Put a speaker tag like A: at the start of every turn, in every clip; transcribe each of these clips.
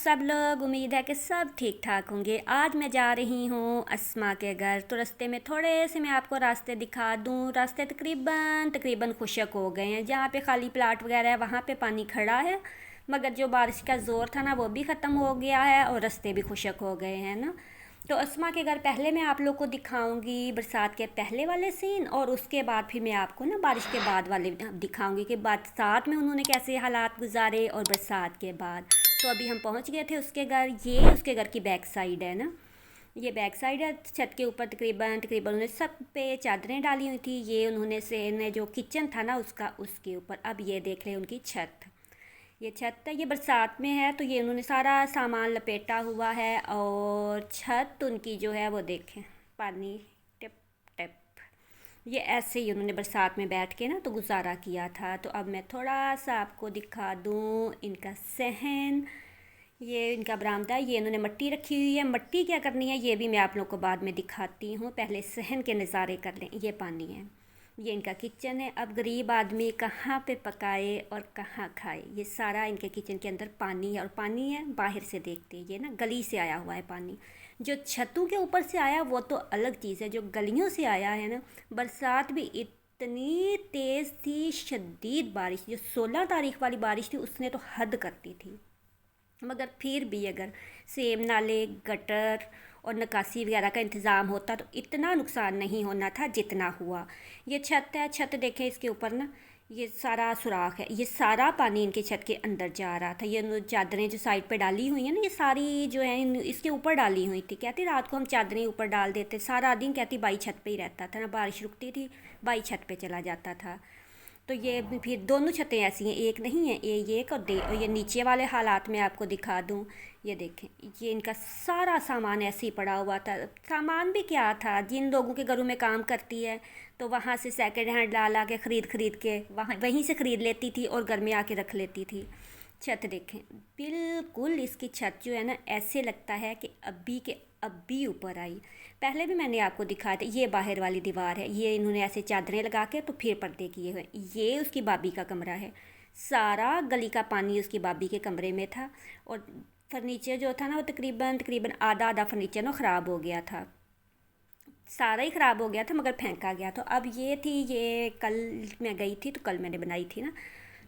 A: सब लोग? उम्मीद है कि सब ठीक ठाक होंगे। आज मैं जा रही हूँ अस्मा के घर, तो रास्ते में थोड़े से मैं आपको रास्ते दिखा दूँ। रास्ते तकरीबन तकरीबन खुशक हो गए हैं। जहाँ पे खाली प्लाट वगैरह है वहाँ पे पानी खड़ा है, मगर जो बारिश का ज़ोर था ना वो भी ख़त्म हो गया है और रास्ते भी खुशक हो गए हैं ना। तो अस्मा के घर पहले मैं आप लोग को दिखाऊंगी बरसात के पहले वाले सीन, और उसके बाद फिर मैं आपको ना बारिश के बाद वाले दिखाऊंगी कि बरसात में उन्होंने कैसे हालात गुजारे और बरसात के बाद। तो अभी हम पहुंच गए थे उसके घर। ये उसके घर की बैक साइड है ना, ये बैक साइड है। छत के ऊपर तकरीबन तकरीबन उन्होंने सब पे चादरें डाली हुई थी। ये उन्होंने से ने जो किचन था ना उसका, उसके ऊपर अब ये देख रहे उनकी छत। ये छत है, ये बरसात में है तो ये उन्होंने सारा सामान लपेटा हुआ है। और छत उनकी जो है वो देखें, पानी टिप टिप। ये ऐसे ही उन्होंने बरसात में बैठ के ना तो गुजारा किया था। तो अब मैं थोड़ा सा आपको दिखा दूँ इनका सहन। ये इनका बरामदा है, ये इन्होंने मिट्टी रखी हुई है। मिट्टी क्या करनी है ये भी मैं आप लोग को बाद में दिखाती हूँ, पहले सहन के नज़ारे कर लें। ये पानी है, ये इनका किचन है। अब गरीब आदमी कहाँ पे पकाए और कहाँ खाए, ये सारा इनके किचन के अंदर पानी है। और पानी है बाहर से देखते हैं, ये ना गली से आया हुआ है पानी। जो छतों के ऊपर से आया वो तो अलग चीज़ है, जो गलियों से आया है ना। बरसात भी इतनी तेज़ थी, शदीद बारिश, जो 16 तारीख वाली बारिश थी उसने तो हद करती थी। मगर फिर भी अगर सेम नाले, गटर और निकासी वगैरह का इंतज़ाम होता तो इतना नुकसान नहीं होना था जितना हुआ। ये छत है, छत देखें इसके ऊपर ना ये सारा सुराख है। ये सारा पानी इनके छत के अंदर जा रहा था। ये चादरें जो साइड पे डाली हुई हैं ना, ये सारी जो है इसके ऊपर डाली हुई थी। कहती रात को हम चादरें ऊपर डाल देते, सारा दिन कहती बाई छत पे ही रहता था ना, बारिश रुकती थी बाई छत पे चला जाता था। तो ये फिर दोनों छतें ऐसी हैं, एक नहीं है, ये एक और ये नीचे वाले हालात में आपको दिखा दूँ। ये देखें, ये इनका सारा सामान ऐसे ही पड़ा हुआ था। सामान भी क्या था, जिन लोगों के घरों में काम करती है तो वहाँ से सेकंड हैंड ला ला के ख़रीद के वहाँ वहीं से ख़रीद लेती थी और घर में आके रख लेती थी। छत देखें, बिल्कुल इसकी छत जो है ना ऐसे लगता है कि अभी ऊपर आई। पहले भी मैंने आपको दिखाया था, ये बाहर वाली दीवार है, ये इन्होंने ऐसे चादरें लगा के तो फिर पर्दे किए हुए। ये उसकी भाभी का कमरा है, सारा गली का पानी उसकी भाभी के कमरे में था। और फर्नीचर जो था ना वो तकरीबन तकरीबन आधा आधा फर्नीचर ना ख़राब हो गया था, सारा ही ख़राब हो गया था मगर फेंका गया। तो अब ये थी, ये कल मैं गई थी तो कल मैंने बनाई थी ना,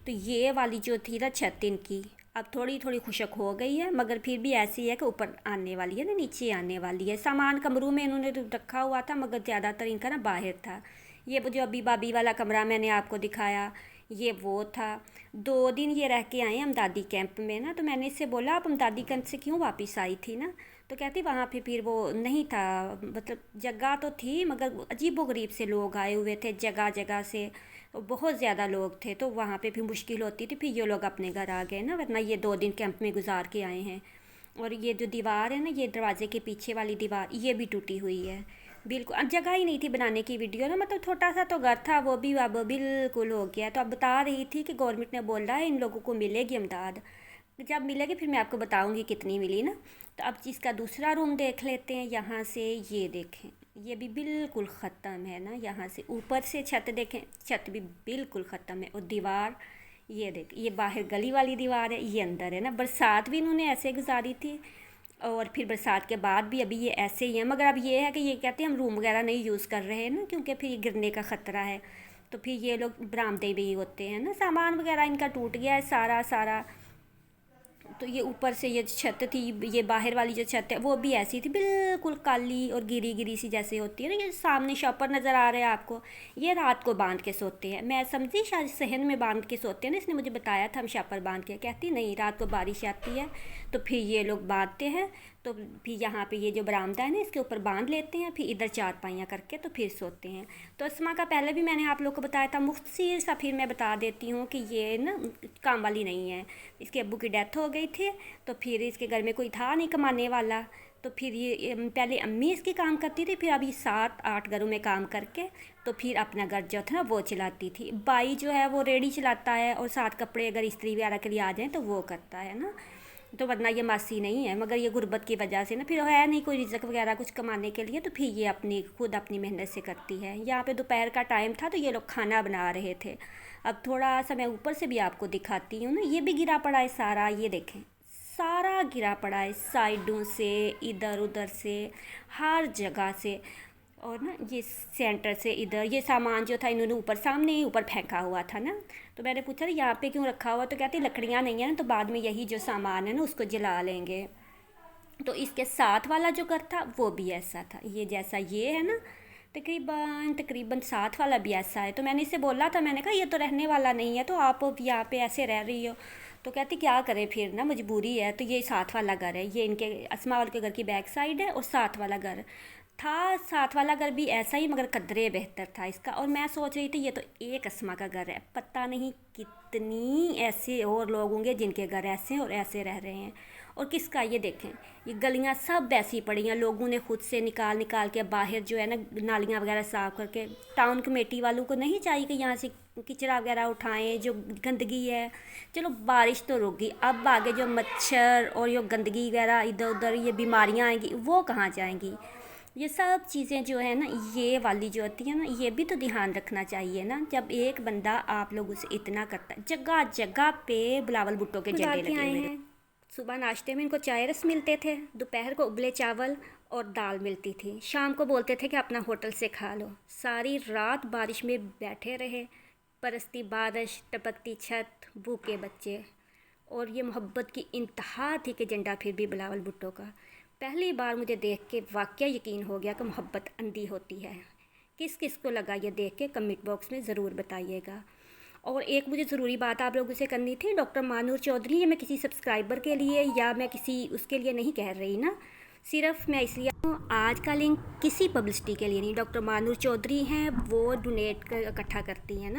A: तो ये वाली जो थी ना छत इनकी अब थोड़ी थोड़ी खुशक हो गई है, मगर फिर भी ऐसी है कि ऊपर आने वाली है ना, नीचे आने वाली है। सामान कमरों में इन्होंने रखा हुआ था मगर ज़्यादातर इनका ना बाहर था। ये जो अभी भाभी वाला कमरा मैंने आपको दिखाया ये वो था। 2 दिन ये रह के आए अमदादी कैंप में ना, तो मैंने इससे बोला आप अमदादी कैंप से क्यों वापस आई थी ना, तो कहती वहाँ पे फिर वो नहीं था, मतलब जगह तो थी मगर अजीबो गरीब से लोग आए हुए थे जगह जगह से, बहुत ज़्यादा लोग थे तो वहाँ पे फिर मुश्किल होती थी। फिर ये लोग अपने घर आ गए ना, वरना ये 2 दिन कैंप में गुजार के आए हैं। और ये जो दीवार है ना, ये दरवाजे के पीछे वाली दीवार ये भी टूटी हुई है बिल्कुल। अब जगह ही नहीं थी बनाने की वीडियो ना, मतलब छोटा सा तो घर था वो भी अब बिल्कुल हो गया। तो अब बता रही थी कि गवर्नमेंट ने बोला है इन लोगों को मिलेगी इमदाद, जब मिलेगी फिर मैं आपको बताऊंगी कितनी मिली ना। तो अब इसका दूसरा रूम देख लेते हैं यहाँ से। ये देखें, ये भी बिल्कुल ख़त्म है ना, यहाँ से ऊपर से छत देखें, छत भी बिल्कुल ख़त्म है। और दीवार ये देख, ये बाहर गली वाली दीवार है, ये अंदर है ना। बरसात भी इन्होंने ऐसे गुजारी थी और फिर बरसात के बाद भी अभी ये ऐसे ही है। मगर अब ये है कि ये कहते हैं हम रूम वगैरह नहीं यूज़ कर रहे हैं ना, क्योंकि फिर गिरने का ख़तरा है। तो फिर ये लोग बरामदे भी होते हैं ना, सामान वगैरह इनका टूट गया है सारा सारा। तो ये ऊपर से ये छत थी, ये बाहर वाली जो छत है वो भी ऐसी थी बिल्कुल काली और गिरी गिरी सी जैसे होती है ना। ये सामने शॉपर नज़र आ रहा है आपको, ये रात को बांध के सोते हैं। मैं समझी शायद सहन में बांध के सोते हैं ना, इसने मुझे बताया था हम शॉपर बांध के, कहती नहीं रात को बारिश आती है तो फिर ये लोग बांधते हैं। तो फिर यहाँ पे ये जो बरामदा है ना इसके ऊपर बांध लेते हैं, फिर इधर चारपाइयाँ करके तो फिर सोते हैं। तो अस्मा का पहले भी मैंने आप लोग को बताया था, मुख्तसर सा फिर मैं बता देती हूँ कि ये ना काम वाली नहीं है। इसके अब्बू की डेथ हो गई थी तो फिर इसके घर में कोई था नहीं कमाने वाला। तो फिर ये पहले अम्मी इसकी काम करती थी, फिर अभी 7-8 घरों में काम करके तो फिर अपना घर जो था ना वो चलाती थी। बाई जो है वो रेडी चलाता है और 7 कपड़े अगर इस्त्री वगैरह के लिए आ जाएँ तो वो करता है ना। तो वरना ये मासी नहीं है, मगर ये गुर्बत की वजह से ना फिर है नहीं कोई रिज़्क वगैरह कुछ कमाने के लिए, तो फिर ये अपनी खुद अपनी मेहनत से करती है। यहाँ पे दोपहर का टाइम था तो ये लोग खाना बना रहे थे। अब थोड़ा सा मैं ऊपर से भी आपको दिखाती हूँ ना, ये भी गिरा पड़ा है सारा, ये देखें सारा गिरा पड़ा है, साइडों से, इधर उधर से, हर जगह से। और ना ये सेंटर से इधर ये सामान जो था इन्होंने ऊपर सामने ही ऊपर फेंका हुआ था ना। तो मैंने पूछा यहाँ पे क्यों रखा हुआ, तो कहती लकड़ियाँ नहीं है ना, तो बाद में यही जो सामान है ना उसको जला लेंगे। तो इसके साथ वाला जो घर था वो भी ऐसा था, ये जैसा ये है ना, तकरीबन तकरीबन साथ वाला भी ऐसा है। तो मैंने इसे बोला था, मैंने कहा ये तो रहने वाला नहीं है, तो आप अब यहाँ पे ऐसे रह रही हो। तो कहती क्या करें फिर ना, मजबूरी है। तो ये साथ वाला घर है, ये इनके अस्मा वाले के घर की बैक साइड है, और साथ वाला घर था। साथ वाला घर भी ऐसा ही मगर कदरे बेहतर था इसका। और मैं सोच रही थी ये तो एक अस्मा का घर है, पता नहीं कितनी ऐसे और लोग होंगे जिनके घर ऐसे और ऐसे रह रहे हैं। और किसका ये देखें, ये गलियां सब ऐसी पड़ी हैं, लोगों ने खुद से निकाल निकाल के बाहर जो है ना नालियां वगैरह साफ़ करके। टाउन कमेटी वालों को नहीं चाहिए कि यहाँ से किचरा वगैरह उठाएं, जो गंदगी है। चलो बारिश तो रुक गई, अब आगे जो मच्छर और ये गंदगी वगैरह इधर उधर ये बीमारियाँ आएंगी, वो कहाँ जाएंगी। ये सब चीज़ें जो है ना, ये वाली जो होती है ना, ये भी तो ध्यान रखना चाहिए ना। जब एक बंदा आप लोगों से इतना करता है, जगह जगह पे बिलावल भुट्टो के झंडे लगे हुए हैं। सुबह नाश्ते में इनको चाय रस मिलते थे, दोपहर को उबले चावल और दाल मिलती थी, शाम को बोलते थे कि अपना होटल से खा लो। सारी रात बारिश में बैठे रहे, बरसती बारिश, टपकती छत, भूखे बच्चे। और ये मोहब्बत की इंतहा थी कि झंडा फिर भी बिलावल भुट्टो का। पहली बार मुझे देख के वाकई यकीन हो गया कि मोहब्बत अंधी होती है। किस किस को लगा ये देख के कमेंट बॉक्स में ज़रूर बताइएगा। और एक मुझे ज़रूरी बात आप लोगों से करनी थी, डॉक्टर मानूर चौधरी, ये मैं किसी सब्सक्राइबर के लिए या मैं किसी उसके लिए नहीं कह रही ना, सिर्फ मैं इसलिए आज का लिंक किसी पब्लिसिटी के लिए नहीं। डॉक्टर मानूर चौधरी हैं, वो डोनेट इकट्ठा करती हैं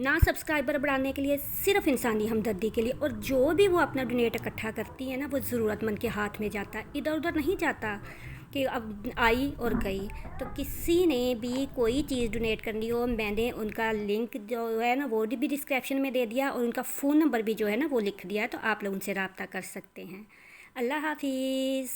A: ना सब्सक्राइबर बढ़ाने के लिए, सिर्फ इंसानी हमदर्दी के लिए। और जो भी वो अपना डोनेट इकट्ठा करती है ना, वो ज़रूरतमंद के हाथ में जाता है, इधर उधर नहीं जाता कि अब आई और गई। तो किसी ने भी कोई चीज़ डोनेट करनी हो, मैंने उनका लिंक जो है ना वो भी डिस्क्रिप्शन में दे दिया, और उनका फ़ोन नंबर भी जो है ना वो लिख दिया है, तो आप लोग उनसे रब्ता कर सकते हैं। अल्लाह हाफिज़।